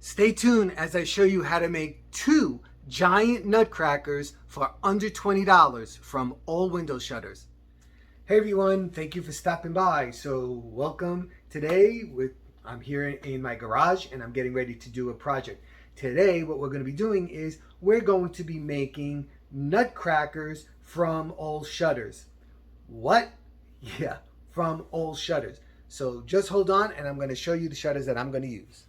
Stay tuned as I show you how to make 2 giant nutcrackers for under $20 from all window shutters. Hey everyone, thank you for stopping by. So welcome. Today I'm here in my garage and I'm getting ready to do a project. Today what we're going to be doing is we're going to be making nutcrackers from old shutters. What? Yeah, from old shutters. So just hold on and I'm going to show you the shutters that I'm going to use.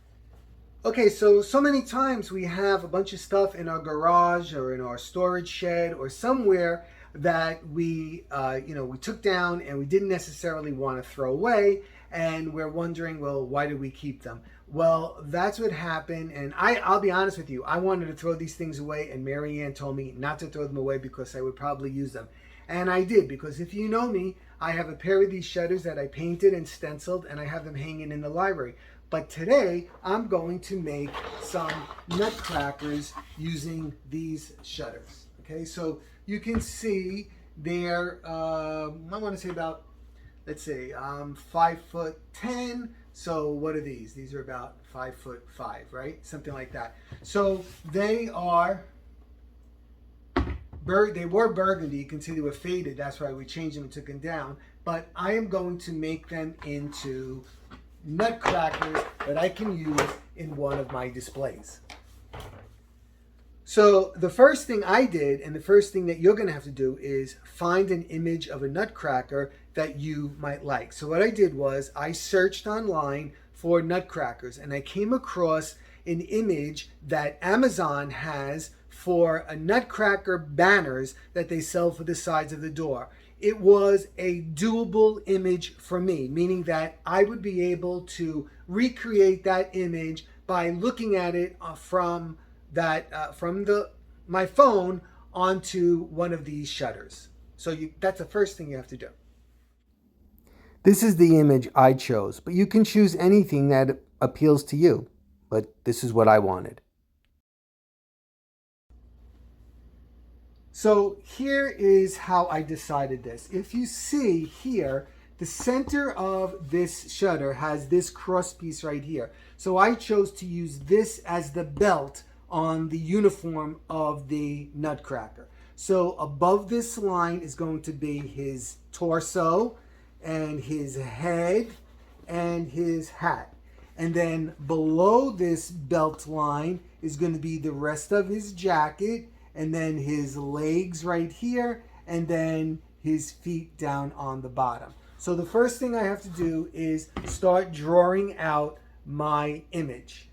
Okay, so many times we have a bunch of stuff in our garage or in our storage shed or somewhere that we took down and we didn't necessarily want to throw away, and we're wondering, well, why did we keep them? Well, that's what happened, and I'll be honest with you, I wanted to throw these things away, and Mary Ann told me not to throw them away because I would probably use them. And I did, because if you know me, I have a pair of these shutters that I painted and stenciled, and I have them hanging in the library. But today, I'm going to make some nutcrackers using these shutters. Okay, so you can see they're, I want to say about, let's say, 5'10". So what are these? These are about 5'5", right? Something like that. So they were burgundy. You can see they were faded. That's why we changed them and took them down. But I am going to make them into nutcrackers that I can use in one of my displays. So the first thing I did, and the first thing that you're going to have to do, is find an image of a nutcracker that you might like. So what I did was I searched online for nutcrackers, and I came across an image that Amazon has for a nutcracker banners that they sell for the sides of the door. It was a doable image for me, meaning that I would be able to recreate that image by looking at it from my phone onto one of these shutters. So that's the first thing you have to do. This is the image I chose, but you can choose anything that appeals to you. But this is what I wanted. So here is how I decided this. If you see here, the center of this shutter has this cross piece right here. So I chose to use this as the belt on the uniform of the nutcracker. So above this line is going to be his torso and his head and his hat. And then below this belt line is going to be the rest of his jacket, and then his legs right here, and then his feet down on the bottom. So the first thing I have to do is start drawing out my image.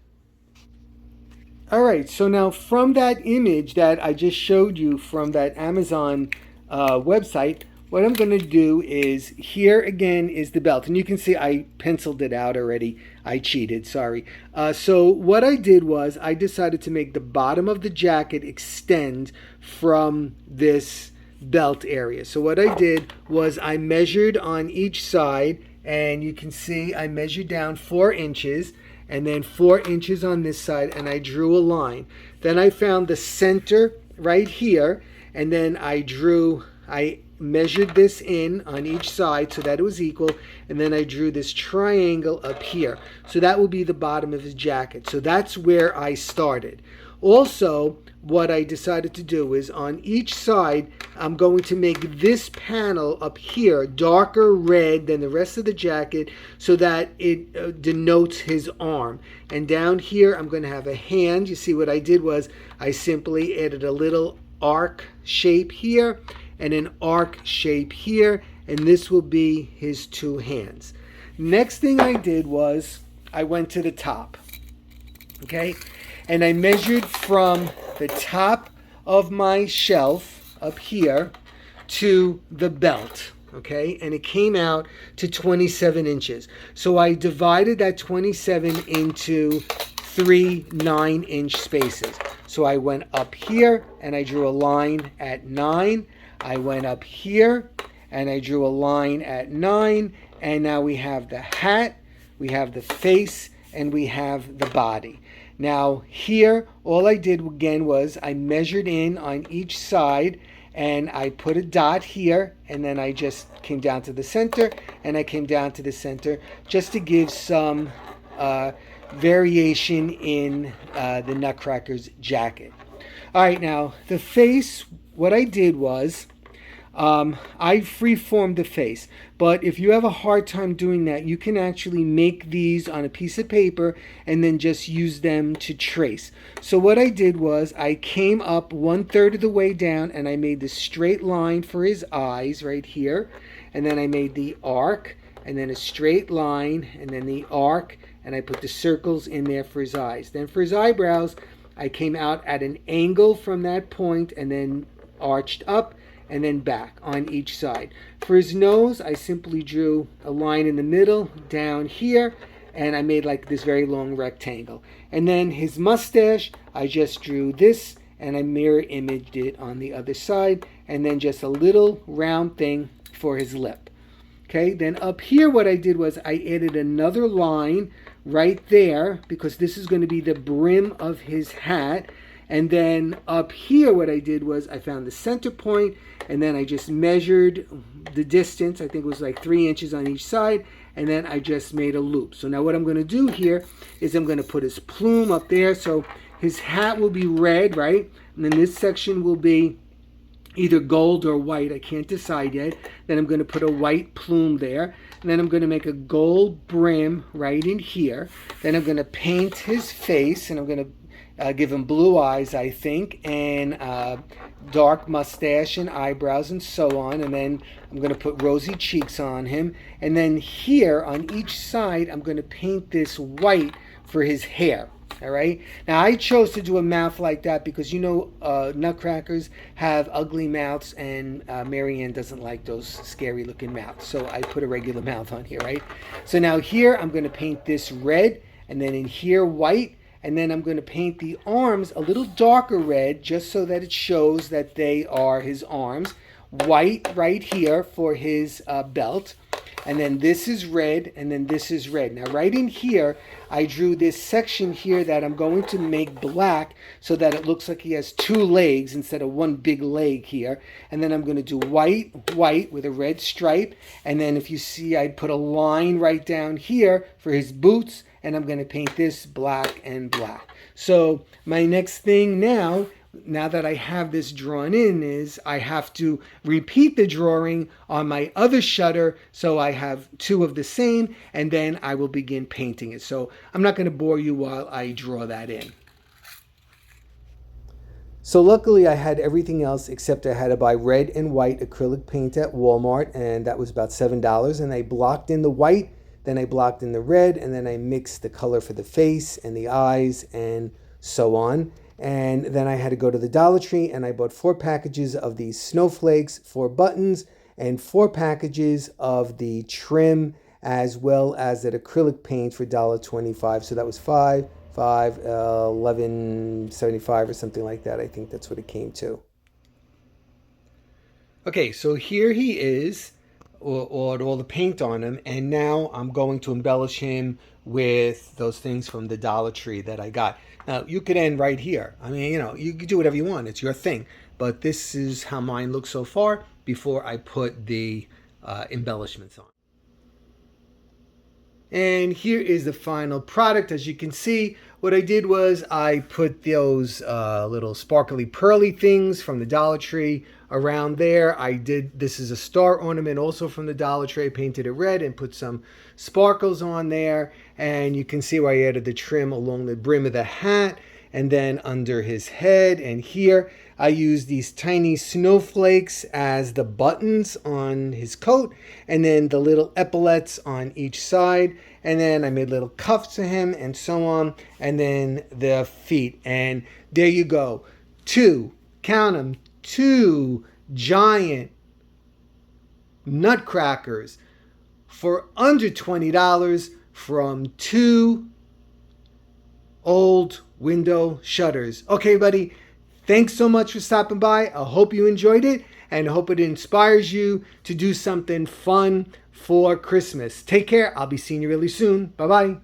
All right, so now from that image that I just showed you from that Amazon website, what I'm going to do is, here again is the belt. And you can see I penciled it out already. I cheated, sorry. So what I did was I decided to make the bottom of the jacket extend from this belt area. So what I did was I measured on each side, and you can see I measured down 4 inches, and then 4 inches on this side, and I drew a line. Then I found the center right here, and then I measured this in on each side so that it was equal, and then I drew this triangle up here. So that will be the bottom of his jacket. So that's where I started. Also, what I decided to do is on each side, I'm going to make this panel up here darker red than the rest of the jacket so that it denotes his arm. And down here, I'm going to have a hand. You see what I did was I simply added a little arc shape here and an arc shape here, and this will be his 2 hands. Next thing I did was I went to the top, okay? And I measured from the top of my shelf up here to the belt, okay? And it came out to 27 inches. So I divided that 27 into 3 9-inch spaces. So I went up here and I drew a line at 9. I went up here and I drew a line at 9. And now we have the hat, we have the face, and we have the body. Now here, all I did again was I measured in on each side, and I put a dot here, and then I just came down to the center, and I came down to the center just to give some variation in the Nutcrackers jacket. All right, now the face, what I did was I freeformed the face, but if you have a hard time doing that, you can actually make these on a piece of paper and then just use them to trace. So what I did was I came up 1/3 of the way down and I made this straight line for his eyes right here, and then I made the arc and then a straight line and then the arc, and I put the circles in there for his eyes. Then for his eyebrows, I came out at an angle from that point and then arched up and then back on each side. For his nose, I simply drew a line in the middle down here, and I made like this very long rectangle. And then his mustache, I just drew this and I mirror imaged it on the other side, and then just a little round thing for his lip. Okay, then up here what I did was I added another line right there because this is going to be the brim of his hat. And then up here what I did was I found the center point, and then I just measured the distance. I think it was like 3 inches on each side, and then I just made a loop. So now what I'm going to do here is I'm going to put his plume up there. So his hat will be red, right? And then this section will be either gold or white. I can't decide yet. Then I'm going to put a white plume there. And then I'm going to make a gold brim right in here. Then I'm going to paint his face, and I'm going to give him blue eyes, I think, and dark mustache and eyebrows and so on. And then I'm going to put rosy cheeks on him. And then here on each side, I'm going to paint this white for his hair. All right. Now I chose to do a mouth like that because Nutcrackers have ugly mouths, and Marianne doesn't like those scary looking mouths. So I put a regular mouth on here, right? So now here I'm going to paint this red, and then in here white, and then I'm going to paint the arms a little darker red just so that it shows that they are his arms. White right here for his belt. And then this is red, and then this is red. Now right in here, I drew this section here that I'm going to make black so that it looks like he has 2 legs instead of 1 big leg here. And then I'm going to do white with a red stripe. And then if you see, I put a line right down here for his boots, and I'm going to paint this black and black. So my next thing now that I have this drawn in, is I have to repeat the drawing on my other shutter so I have 2 of the same, and then I will begin painting it. So I'm not going to bore you while I draw that in. So luckily I had everything else except I had to buy red and white acrylic paint at Walmart, and that was about $7. And I blocked in the white, then I blocked in the red, and then I mixed the color for the face and the eyes and so on. And then I had to go to the Dollar Tree, and I bought 4 packages of these snowflakes, 4 buttons, and 4 packages of the trim, as well as that acrylic paint for $1.25. So that was $11.75 or something like that. I think that's what it came to. Okay, so here he is, or all the paint on him, and now I'm going to embellish him with those things from the Dollar Tree that I got. Now, you could end right here. I mean, you could do whatever you want. It's your thing. But this is how mine looks so far before I put the embellishments on. And here is the final product. As you can see, what I did was I put those little sparkly pearly things from the Dollar Tree around there. This is a star ornament also from the Dollar Tree. I painted it red and put some sparkles on there. And you can see where I added the trim along the brim of the hat and then under his head. And here I used these tiny snowflakes as the buttons on his coat, and then the little epaulets on each side. And then I made little cuffs to him and so on. And then the feet. And there you go. 2, count them, 2 giant Nutcrackers for under $20 from 2 old window shutters. Okay, buddy. Thanks so much for stopping by. I hope you enjoyed it, and I hope it inspires you to do something fun for Christmas. Take care. I'll be seeing you really soon. Bye-bye.